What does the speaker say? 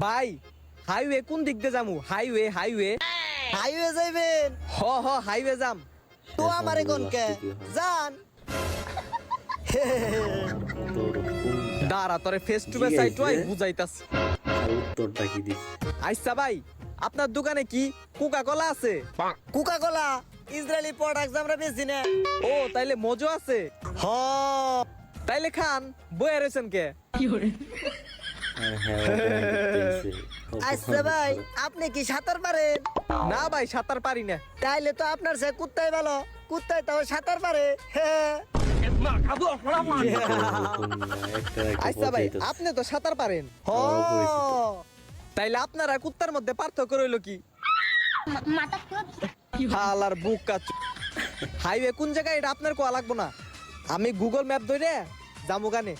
ভাই হাইওয়ে কোন দিক দিয়ে যামু? হাইওয়ে হাইওয়ে হাইওয়ে যাইবেন হাইওয়ে যাম। তো আমারে কোনকে জান দাঁড়া তোরে ফেস টু ফেস আইটু আই বুঝাইতাস। উত্তরটা কি দিস? আচ্ছা ভাই আপনার দোকানে কি কোকা কোলা আছে? কোকা কোলা ইসরায়েলি প্রোডাক্টস আমরা বেচি না। ও তাইলে মজো আছে। হ তাইলে খান বয়ে রয়েছেন কে? আচ্ছা ভাই আপনি কি সাঁতার পারেন? না ভাই সাঁতার পারি না। তাইলে তো আপনার সে কুত্তাই ভালো, কুত্তাই তাও সাঁতার পারে। হ্যাঁ আচ্ছা ভাই আপনি তো সাঁতার পারেন, হ তাইলে আপনারা কুত্তার মধ্যে পার্থক্য রইল কি? হালার বুক কাচ্চু। হাইওয়ে কোন জায়গায় এটা আপনার কোয়া লাগবো না, আমি গুগল ম্যাপ ধরে যামু গানে।